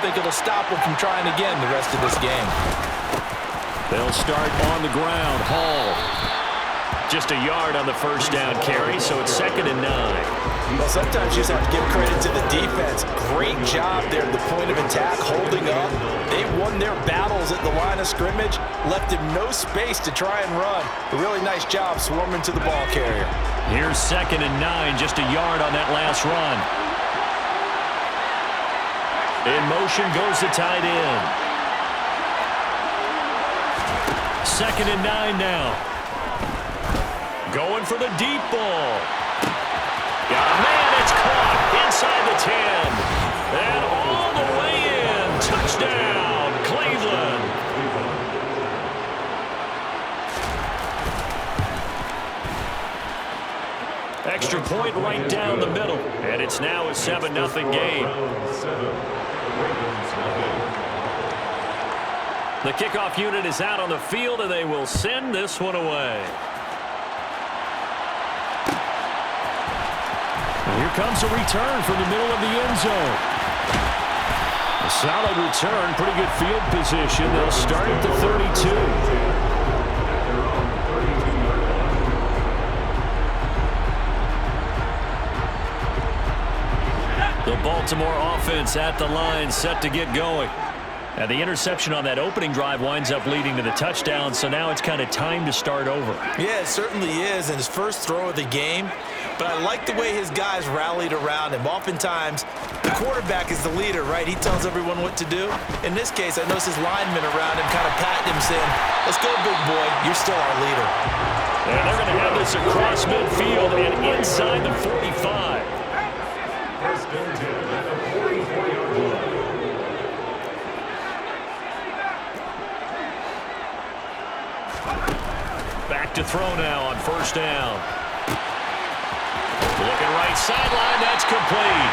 think it'll stop him from trying again the rest of this game. They'll start on the ground. Hall. Just a yard on the first down carry, so it's 2nd and 9. Well, sometimes you just have to give credit to the defense. Great job there at the point of attack, holding up. They won their battles at the line of scrimmage, left him no space to try and run. A really nice job swarming to the ball carrier. Here's 2nd and 9, just a yard on that last run. In motion goes the tight end. 2nd and 9 now. Going for the deep ball. Got a man, it's caught inside the 10. And all the way in. Touchdown, Cleveland. Extra point right down the middle. And it's now a 7-0 game. The kickoff unit is out on the field, and they will send this one away. Here comes a return from the middle of the end zone. A solid return, pretty good field position. They'll start at the 32. The Baltimore offense at the line, set to get going. And the interception on that opening drive winds up leading to the touchdown, so now it's kind of time to start over. Yeah, it certainly is, and his first throw of the game. But I like the way his guys rallied around him. Oftentimes, the quarterback is the leader, right? He tells everyone what to do. In this case, I notice his linemen around him kind of patting him, saying, "Let's go, big boy. You're still our leader." And they're going to have this across midfield and inside the 45. Back to throw now on first down. Looking right sideline, that's complete.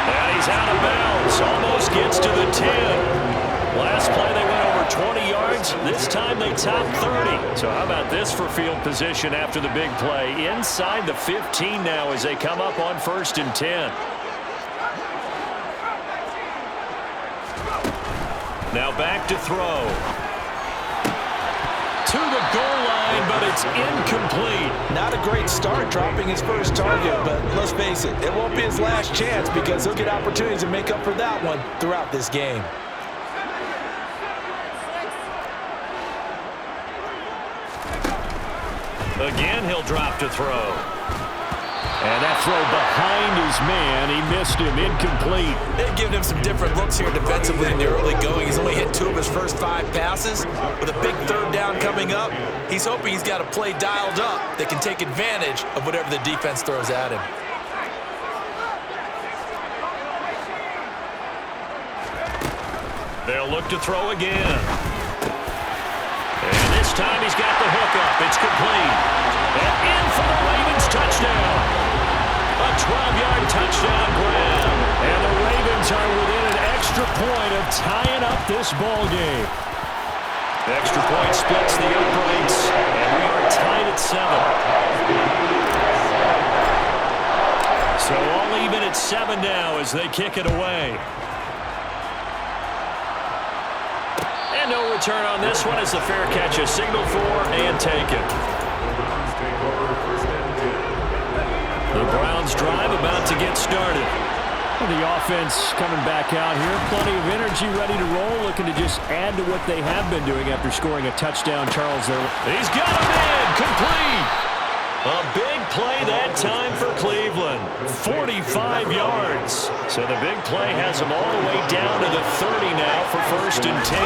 And he's out of bounds, almost gets to the 10. Last play they went over 20 yards. This time they topped 30. So how about this for field position after the big play? Inside the 15 now as they come up on 1st and 10. Now back to throw. To the goal line, but it's incomplete. Not a great start dropping his first target, but let's face it, it won't be his last chance because he'll get opportunities to make up for that one throughout this game. Again, he'll drop to throw. And that throw behind his man, he missed him, incomplete. They've given him some different looks here defensively in the early going. He's only hit 2 of his first 5 passes. With a big 3rd down coming up, he's hoping he's got a play dialed up that can take advantage of whatever the defense throws at him. They'll look to throw again. And this time he's got the hook up. It's complete. And in for the Ravens touchdown. A 12-yard touchdown grab. And the Ravens are within an extra point of tying up this ball game. The extra point splits the uprights, and we are tied at 7. So all even at 7 now as they kick it away. And no return on this one as the fair catch is signaled for and taken. The Browns drive about to get started. The offense coming back out here. Plenty of energy, ready to roll, looking to just add to what they have been doing after scoring a touchdown. Charles there. He's got him in. Complete. A big play that time for Cleveland. 45 yards. So the big play has him all the way down to the 30 now for 1st and 10.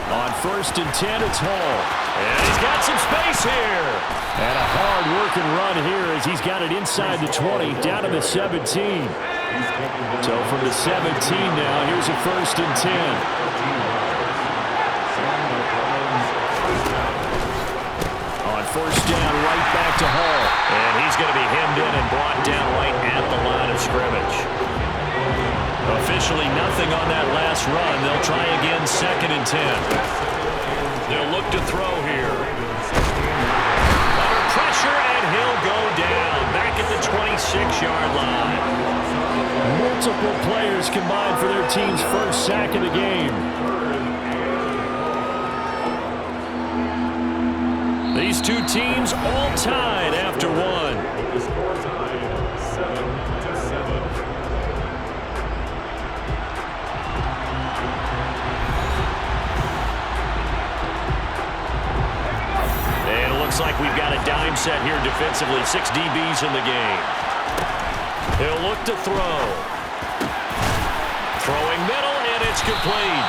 On 1st and 10, it's Hall. And he's got some space here. And a hard-working run here as he's got it inside the 20, down to the 17. So from the 17 now, here's a 1st and 10. On 1st down, right back to Hall. And he's going to be hemmed in and brought down right at the line of scrimmage. Officially nothing on that last run. They'll try again 2nd and 10. They'll look to throw here. Under pressure, and he'll go down. Back at the 26-yard line. Multiple players combined for their team's first sack of the game. These two teams all tied after one. The score tied 7-7. And it looks like we've got a dime set here defensively. 6 DBs in the game. He'll look to throw. Throwing middle, and it's complete.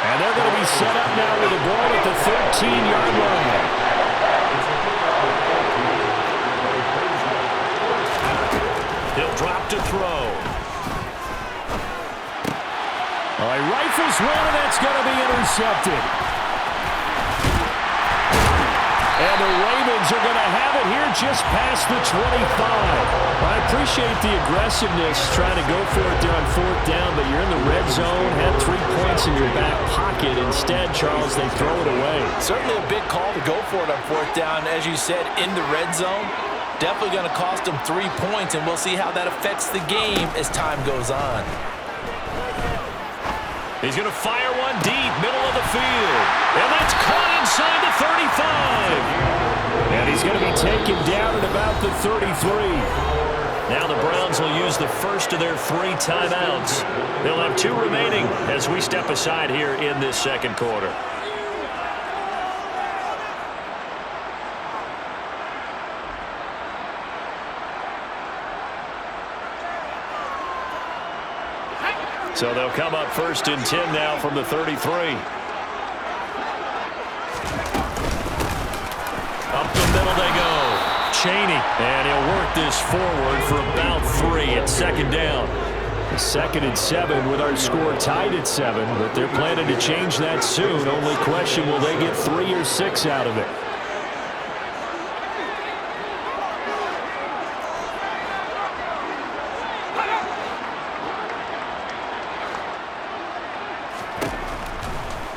And they're going to be set up now with the ball at the 13-yard line. He'll drop to throw. All right, rifles one, and that's going to be intercepted. And the Ravens are going to have it here just past the 25. I appreciate the aggressiveness trying to go for it there on 4th down, but you're in the red zone, had 3 points in your back pocket. Instead, Charles, they throw it away. Certainly a big call to go for it on 4th down. As you said, in the red zone, definitely going to cost them 3 points, and we'll see how that affects the game as time goes on. He's going to fire one deep, middle of the field. And that's caught inside the 35. And he's going to be taken down at about the 33. Now the Browns will use the first of their 3 timeouts. They'll have 2 remaining as we step aside here in this second quarter. So they'll come up 1st and 10 now from the 33. Up the middle they go. Chaney. And he'll work this forward for about 3 at 2nd down. 2nd and 7 with our score tied at 7. But they're planning to change that soon. Only question, will they get 3 or 6 out of it?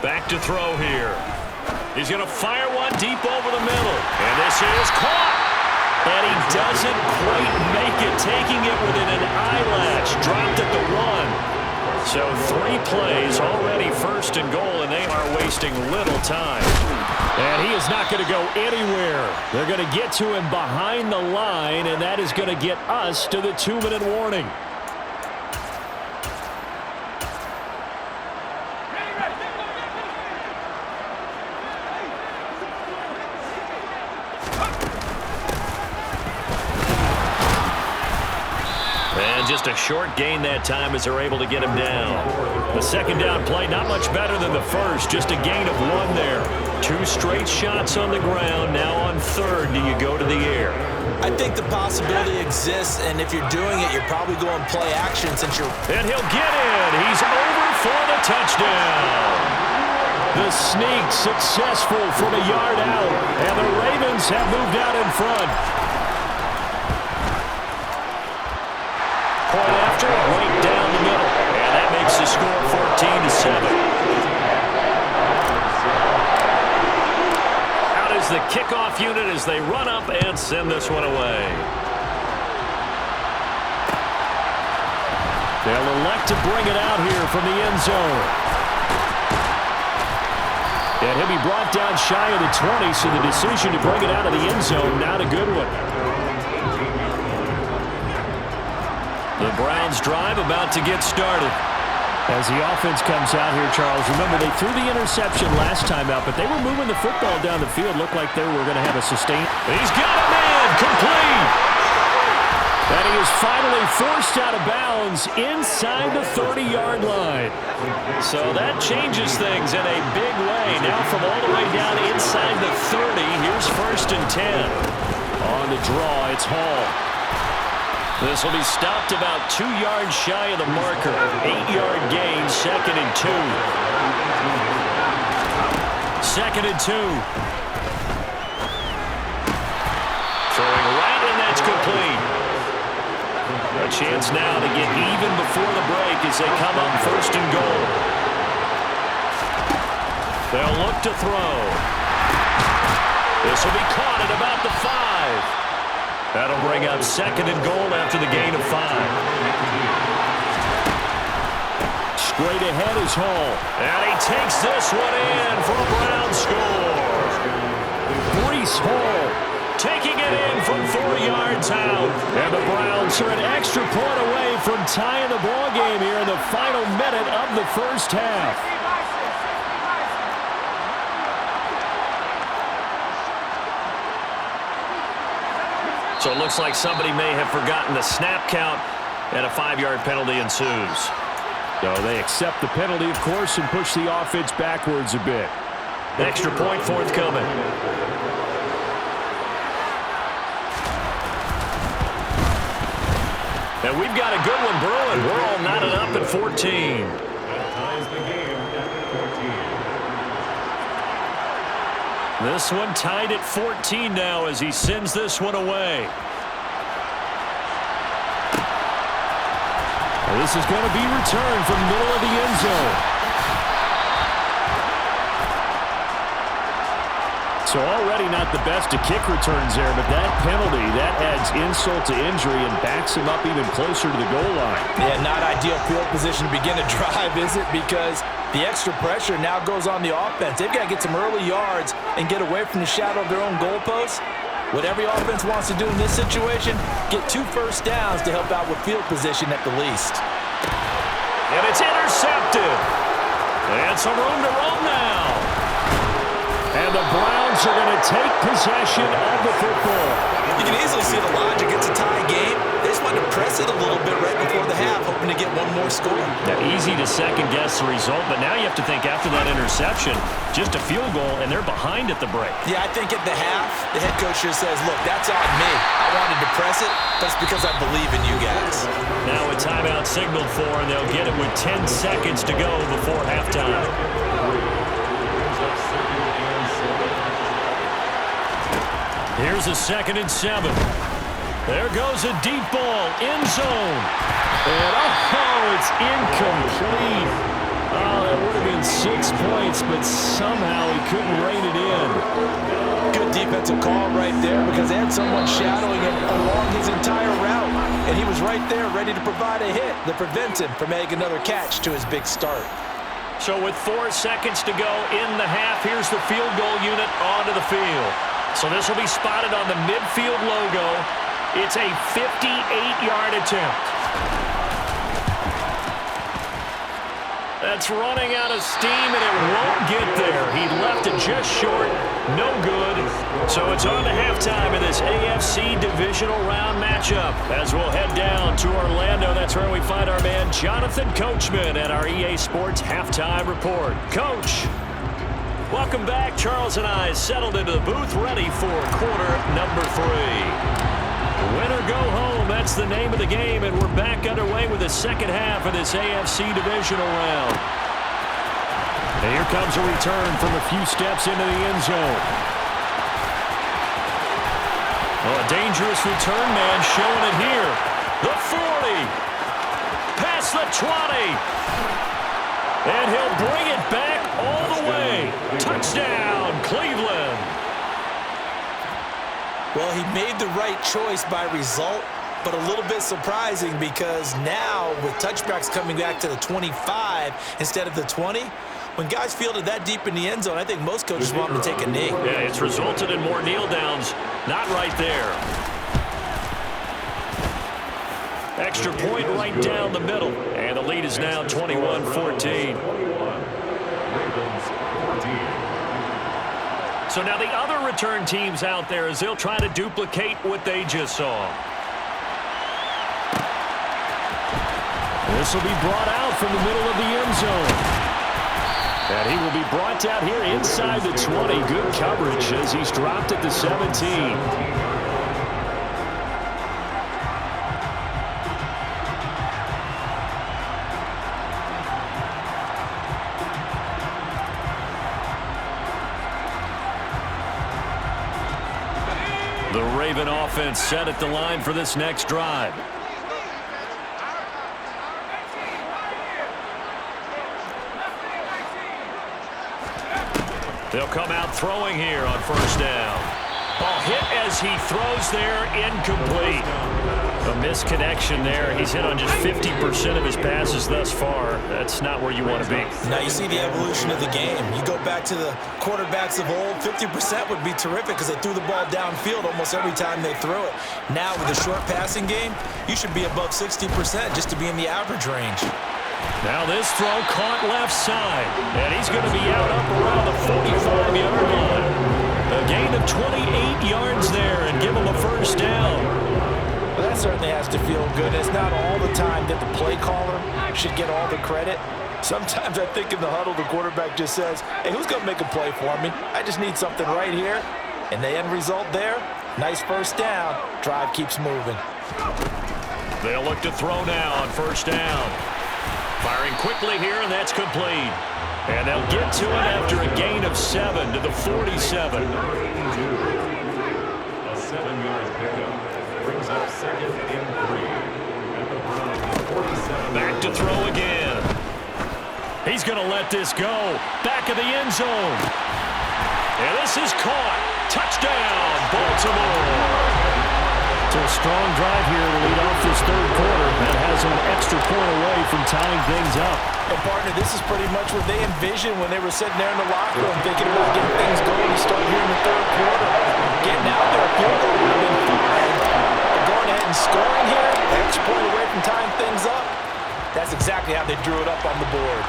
Back to throw here. He's going to fire one deep over the middle. And this is caught. And he doesn't quite make it, taking it within an eyelash. Dropped at the 1. So 3 plays already 1st and goal, and they are wasting little time. And he is not going to go anywhere. They're going to get to him behind the line, and that is going to get us to the 2-minute warning. Just a short gain that time as they're able to get him down. The 2nd down play, not much better than the first. Just a gain of 1 there. 2 straight shots on the ground. Now on 3rd, do you go to the air? I think the possibility exists, and if you're doing it, you're probably going play action since you're... And he'll get in. He's over for the touchdown. The sneak successful from a yard out. And the Ravens have moved out in front. Point after, right down the middle. And that makes the score 14-7. Out is the kickoff unit as they run up and send this one away. They'll elect to bring it out here from the end zone. And he'll be brought down shy of the 20, so the decision to bring it out of the end zone, not a good one. The Browns drive about to get started. As the offense comes out here, Charles, remember they threw the interception last time out, but they were moving the football down the field. Looked like they were going to have a sustained. He's got a man, complete. And he is finally forced out of bounds inside the 30-yard line. So that changes things in a big way. Now from all the way down inside the 30, here's 1st and 10. On the draw, it's Hall. This will be stopped about 2 yards shy of the marker. 8-yard gain, 2nd and 2. 2nd and 2. Throwing right, and that's complete. A chance now to get even before the break as they come up 1st and goal. They'll look to throw. This will be caught at about the 5. That'll bring up 2nd and goal after the gain of 5. Right ahead is Hall. And he takes this one in for a Brown score. Breece Hall taking it in from 4 yards out. And the Browns are an extra point away from tying the ball game here in the final minute of the first half. So it looks like somebody may have forgotten the snap count, and a 5-yard penalty ensues. So they accept the penalty, of course, and push the offense backwards a bit. Extra point forthcoming. And we've got a good one brewing. We're all knotted up at 14. That ties the game at 14. This one tied at 14 now as he sends this one away. And this is going to be returned from the middle of the end zone. So already not the best of kick returns there, but that penalty, that adds insult to injury and backs him up even closer to the goal line. Yeah, not ideal field position to begin a drive, is it? Because the extra pressure now goes on the offense. They've got to get some early yards and get away from the shadow of their own goalposts. What every offense wants to do in this situation, get 2 first downs to help out with field position at the least. And it's intercepted. And some room to roam now. And the Browns are going to take possession of the football. You can easily see the logic. It's a tie game. They just wanted to press it a little bit right before the half, hoping to get one more score. Now, easy to second-guess the result, but now you have to think after that interception, just a field goal, and they're behind at the break. Yeah, I think at the half, the head coach just says, look, that's on me. I wanted to press it, but it's because I believe in you guys. Now a timeout signaled for, and they'll get it with 10 seconds to go before halftime. Here's a 2nd and 7. There goes a deep ball, end zone. And it's incomplete. Oh, that would have been 6 points, but somehow he couldn't rein it in. Good defensive call right there because they had someone shadowing him along his entire route. And he was right there ready to provide a hit that prevents him from making another catch to his big start. So with 4 seconds to go in the half, here's the field goal unit onto the field. So this will be spotted on the midfield logo. It's a 58-yard attempt. That's running out of steam, and it won't get there. He left it just short. No good. So it's on to halftime in this AFC divisional round matchup. As we'll head down to Orlando, that's where we find our man Jonathan Coachman at our EA Sports Halftime Report. Coach, welcome back. Charles and I settled into the booth ready for quarter number 3. Win or go home, that's the name of the game, and we're back underway with the second half of this AFC divisional round. And here comes a return from a few steps into the end zone. Well, a dangerous return man showing it here. The 40. Past the 20. And he'll bring it back all the way. Touchdown, Cleveland. Well, he made the right choice by result, but a little bit surprising because now with touchbacks coming back to the 25 instead of the 20, when guys fielded that deep in the end zone, I think most coaches want them to take a knee. Yeah, it's resulted in more kneel downs. Not right there. Extra point right down the middle. And the lead is now 21-14. So now the other return teams out there as they'll try to duplicate what they just saw. This will be brought out from the middle of the end zone. And he will be brought down here inside the 20. Good coverage as he's dropped at the 17. The Raven offense set at the line for this next drive. They'll come out throwing here on first down. Ball hit as he throws there, incomplete. A misconnection there. He's hit on just 50% of his passes thus far. That's not where you want to be. Now you see the evolution of the game. You go back to the quarterbacks of old, 50% would be terrific because they threw the ball downfield almost every time they threw it. Now with a short passing game, you should be above 60% just to be in the average range. Now this throw caught left side, and he's going to be out up around the 45-yard line. A gain of 28 yards there and give him a first down. Well, that certainly has to feel good. It's not all the time that the play caller should get all the credit. Sometimes I think in the huddle, the quarterback just says, hey, who's going to make a play for me? I just need something right here. And the end result there, nice first down. Drive keeps moving. They'll look to throw now on first down. Firing quickly here, and that's complete. And they'll get to it after a gain of 7 to the 47. A 7-yard pickup brings up 2nd and 3 at the Browns 47. Back to throw again. He's going to let this go. Back of the end zone. And this is caught. Touchdown, Baltimore. So a strong drive here to lead off this third quarter. That has an extra point away from tying things up. And partner, this is pretty much what they envisioned when they were sitting there in the locker room thinking about getting things going to start here in the third quarter. Getting out there, a field goal would have been fine. But going ahead and scoring here, an extra point away from tying things up, that's exactly how they drew it up on the board.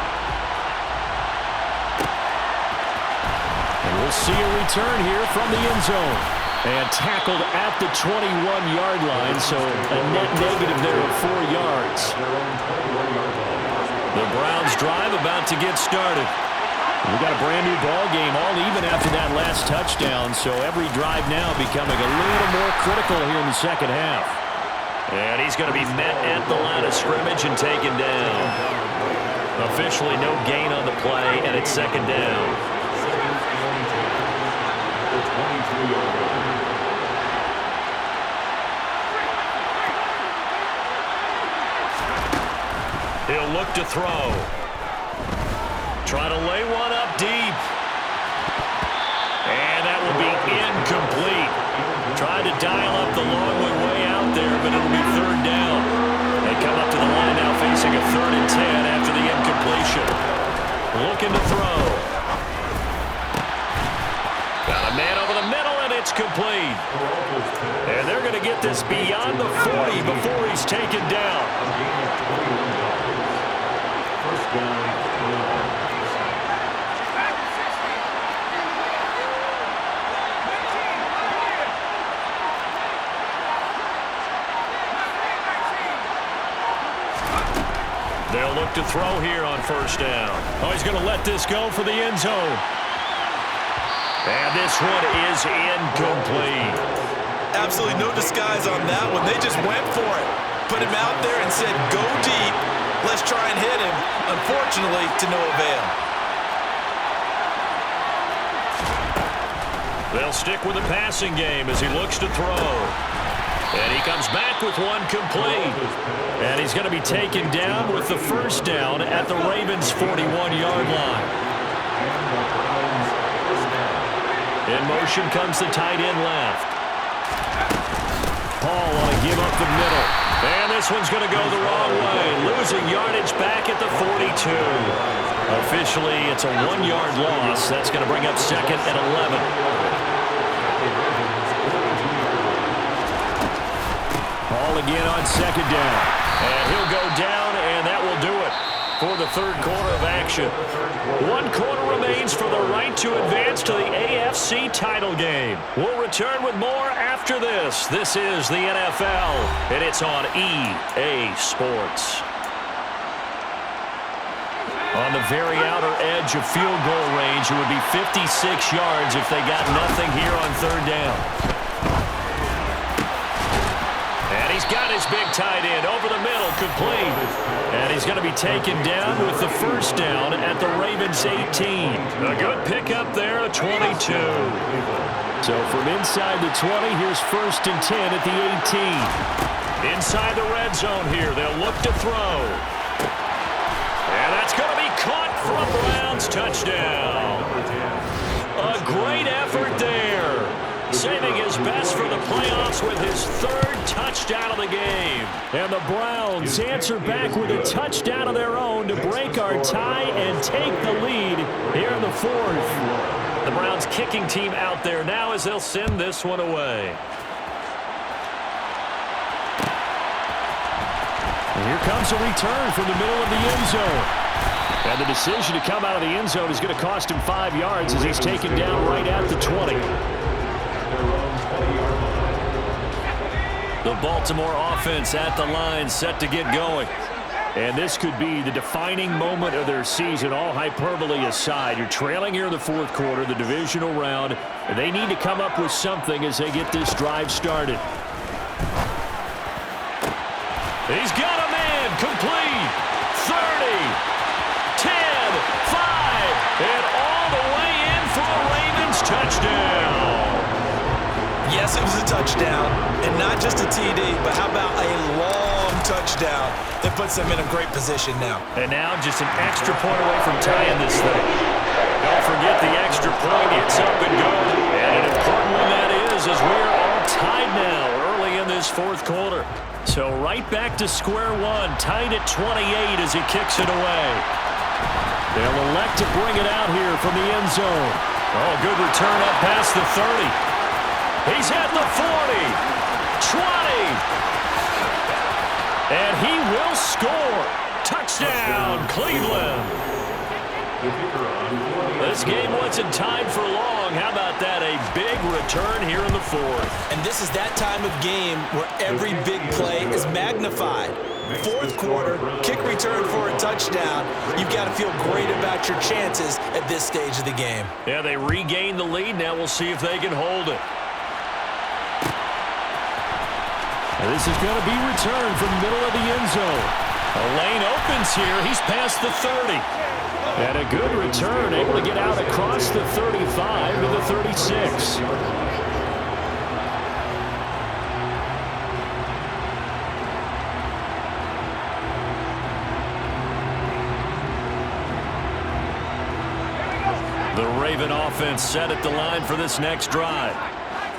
And we'll see a return here from the end zone. And tackled at the 21-yard line, so a net negative there of 4 yards. The Browns drive about to get started. We've got a brand new ball game, all even after that last touchdown, so every drive now becoming a little more critical here in the second half. And he's going to be met at the line of scrimmage and taken down. Officially no gain on the play, and it's second down. He'll look to throw. Try to lay one up deep. And that will be incomplete. Tried to dial up the long way out there, but it'll be third down. They come up to the line now facing a 3rd and 10 after the incompletion. Looking to throw. Got a man over the middle, and it's complete. And they're going to get this beyond the 40 before he's taken down. They'll look to throw here on first down. Oh, he's going to let this go for the end zone. And this one is incomplete. Absolutely no disguise on that one. They just went for it. Put him out there and said, go deep. Let's try and hit him. Unfortunately, to no avail. They'll stick with the passing game as he looks to throw. And he comes back with one complete. And he's going to be taken down with the first down at the Ravens' 41-yard line. In motion comes the tight end left. Paul on a give up the middle. And this one's going to go the wrong way. Losing yardage back at the 42. Officially, it's a 1-yard loss. That's going to bring up 2nd and 11. Paul again on 2nd down. And he'll go down, and that will do it for the third quarter of action. 1 quarter remains for the right to advance to the AFC title game. We'll return with more after this. This is the NFL, and it's on EA Sports. On the very outer edge of field goal range, it would be 56 yards if they got nothing here on third down. And he's got his big tight end over the middle, complete. And he's going to be taken down with the first down at the Ravens' 18. A good pickup there, a 22. So from inside the 20, here's 1st and 10 at the 18. Inside the red zone here, they'll look to throw. And that's going to be caught for a Browns touchdown. A great effort there. Saving his best for the playoffs with his third touchdown of the game. And the Browns answer back with a touchdown of their own to break our tie and take the lead here in the fourth. The Browns kicking team out there now as they'll send this one away. And here comes a return from the middle of the end zone. And the decision to come out of the end zone is going to cost him 5 yards as he's taken down right at the 20. The Baltimore offense at the line set to get going. And this could be the defining moment of their season, all hyperbole aside. You're trailing here in the fourth quarter, the divisional round, and they need to come up with something as they get this drive started. He's got a man complete. 30. 10, 5, and all the way in for a Ravens touchdown. Yes, it was a touchdown, and not just a TD, but how about a long touchdown that puts them in a great position now. And now just an extra point away from tying this thing. Don't forget the extra point. It's up and good, and an important one that is, as we are all tied now early in this fourth quarter. So right back to square one, tied at 28 as he kicks it away. They'll elect to bring it out here from the end zone. Oh, good return up past the 30. He's at the 40. 20. And he will score. Touchdown, Cleveland. This game wasn't tied for long. How about that? A big return here in the fourth. And this is that time of game where every big play is magnified. Fourth quarter, kick return for a touchdown. You've got to feel great about your chances at this stage of the game. Yeah, they regain the lead. Now we'll see if they can hold it. And this is going to be returned from the middle of the end zone. A lane opens here. He's past the 30. And a good return, able to get out across the 35 to the 36. The Raven offense set at the line for this next drive.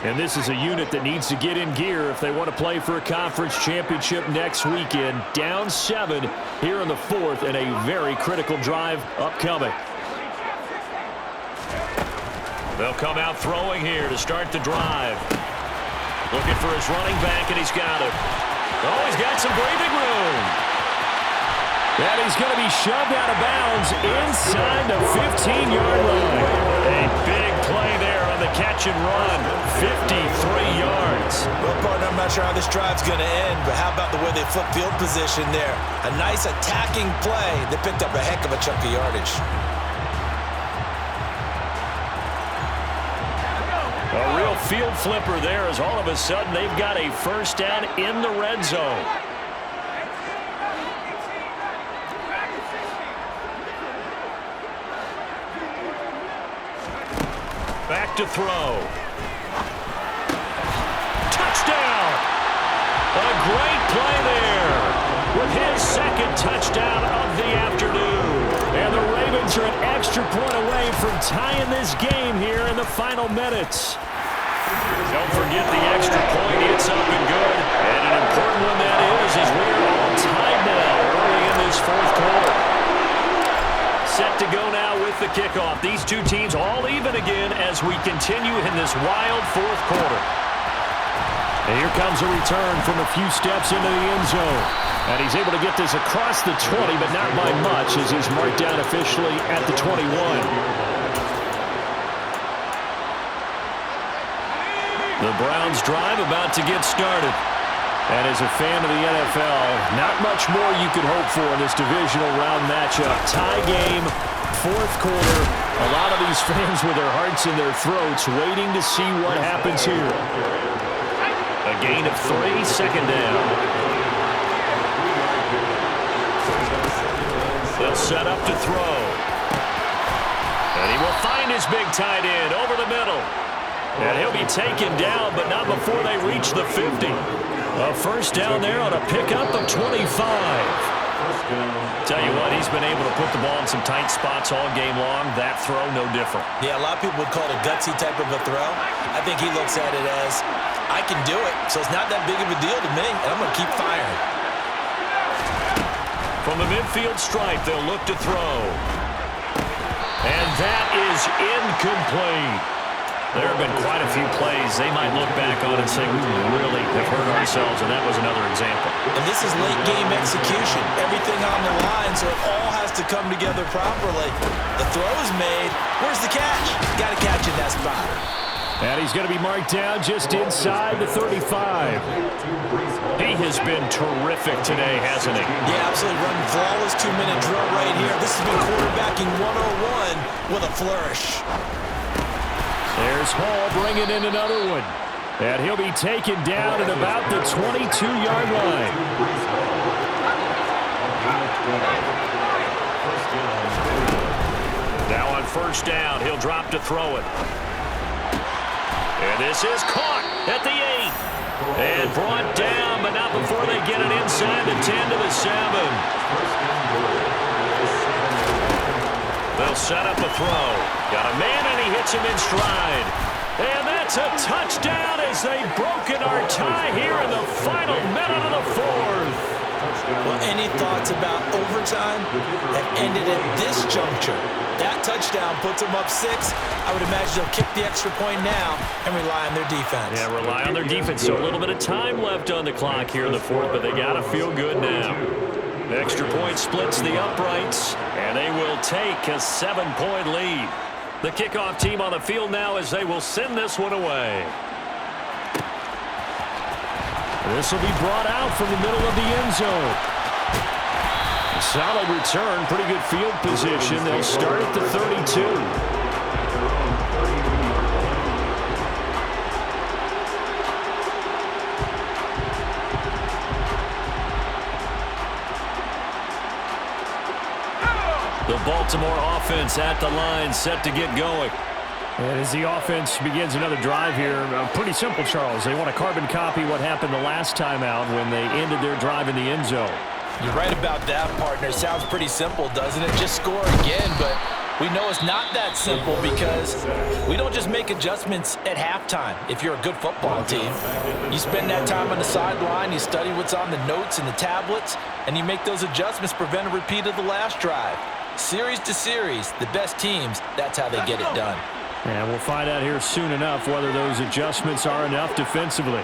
And this is a unit that needs to get in gear if they want to play for a conference championship next weekend. Down 7 here in the fourth and a very critical drive upcoming. They'll come out throwing here to start the drive. Looking for his running back, and he's got it. Oh, he's got some breathing room. And he's going to be shoved out of bounds inside the 15-yard line. A big play there on the catch and run. 53 yards. Well, partner, I'm not sure how this drive's going to end, but how about the way they flip field position there? A nice attacking play that picked up a heck of a chunk of yardage. A real field flipper there as all of a sudden they've got a first down in the red zone. Back to throw. Touchdown! A great play there with his second touchdown of the afternoon. And the Ravens are an extra point away from tying this game here in the final minutes. Don't forget the extra point. It's up and good. And an important one that is as we're all tied now early in this fourth quarter. Set to go now with the kickoff. These two teams all even again as we continue in this wild fourth quarter. And here comes a return from a few steps into the end zone. And he's able to get this across the 20, but not by much as he's marked down officially at the 21. The Browns drive about to get started. And as a fan of the NFL, not much more you could hope for in this divisional round matchup. Tie game, fourth quarter. A lot of these fans with their hearts in their throats waiting to see what happens here. A gain of 3, second down. They'll set up to throw. And he will find his big tight end over the middle. And he'll be taken down, but not before they reach the 50. A first down there on a pickup of 25. Tell you what, he's been able to put the ball in some tight spots all game long. That throw, no different. Yeah, a lot of people would call it a gutsy type of a throw. I think he looks at it as, I can do it, so it's not that big of a deal to me, and I'm going to keep firing. From the midfield stripe, they'll look to throw. And that is incomplete. There have been quite a few plays they might look back on and say, we really have hurt ourselves, and that was another example. And this is late game execution. Everything on the line, so it all has to come together properly. The throw is made. Where's the catch? Got to catch in that spot. And he's going to be marked down just inside the 35. He has been terrific today, hasn't he? Yeah, absolutely. Running flawless 2-minute drill right here. This has been quarterbacking 101 with a flourish. There's Hall bringing in another one. And he'll be taken down at about the 22-yard line. Now on first down, he'll drop to throw it. And this is caught at the 8. And brought down, but not before they get it inside the 10 to the 7. They'll set up a throw. Got a man, and he hits him in stride. And that's a touchdown as they've broken our tie here in the final minute of the fourth. Well, any thoughts about overtime have ended at this juncture? That touchdown puts them up 6. I would imagine they'll kick the extra point now and rely on their defense. Yeah, rely on their defense. So a little bit of time left on the clock here in the fourth, but they got to feel good now. The extra point splits the uprights, and they will take a 7-point lead. The kickoff team on the field now as they will send this one away. This will be brought out from the middle of the end zone. Solid return, pretty good field position. They'll start at the 32. The Baltimore offense at the line, set to get going. And as the offense begins another drive here, pretty simple, Charles. They want to carbon copy what happened the last time out when they ended their drive in the end zone. You're right about that, partner. Sounds pretty simple, doesn't it? Just score again, but we know it's not that simple because we don't just make adjustments at halftime if you're a good football team. You spend that time on the sideline, you study what's on the notes and the tablets, and you make those adjustments, prevent a repeat of the last drive. Series to series, the best teams, that's how they get it done. And we'll find out here soon enough whether those adjustments are enough defensively.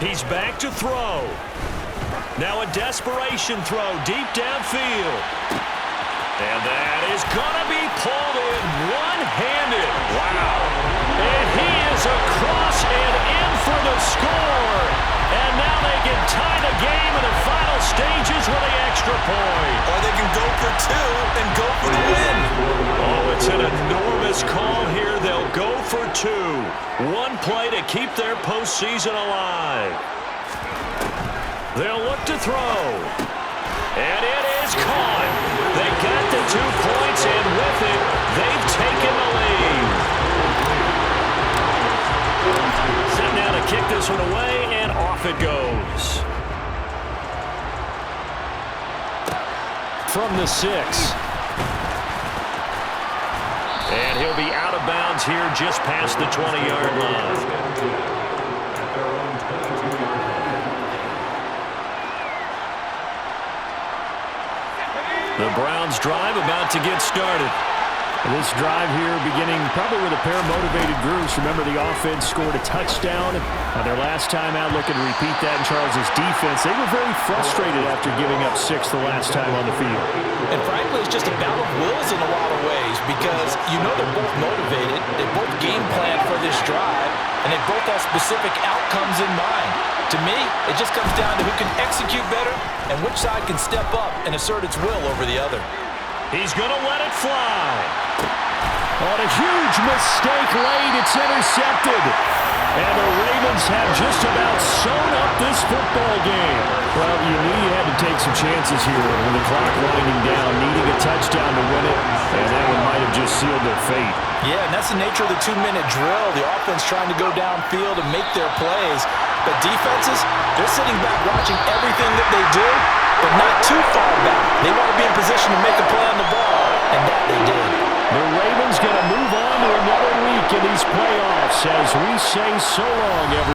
He's back to throw. Now a desperation throw deep downfield. And that is going to be pulled in one-handed. Wow. And he is across and in for the score. And now they can tie the game in the final stages with the extra point. Or they can go for 2 and go for the win. Oh, it's an enormous call here. They'll go for 2. One play to keep their postseason alive. They'll look to throw. And it is caught. They got the 2 points, and with it, they've taken the lead. Set now to kick this one away, and off it goes. From the 6. And he'll be out of bounds here just past the 20-yard line. The Browns drive about to get started. This drive here beginning probably with a pair of motivated groups. Remember, the offense scored a touchdown on their last time out, looking to repeat that in Charles' defense. They were very frustrated after giving up 6 the last time on the field. And frankly, it's just a battle of wills in a lot of ways because you know they're both motivated. They both game plan for this drive, and they both have specific outcomes in mind. To me, it just comes down to who can execute better and which side can step up and assert its will over the other. He's going to let it fly. On a huge mistake late, it's intercepted. And the Ravens Ravens have just about sewn up this football game. Well, you knew you had to take some chances here with the clock winding down, needing a touchdown to win it, and that one might have just sealed their fate. Yeah, and that's the nature of the 2-minute drill. The offense trying to go downfield and make their plays. But defenses, they're sitting back watching everything that they do, but not too far back. They want to be in position to make a play on the ball, and that they did. The Ravens going to move on to another week in these playoffs as we say so long, everyone.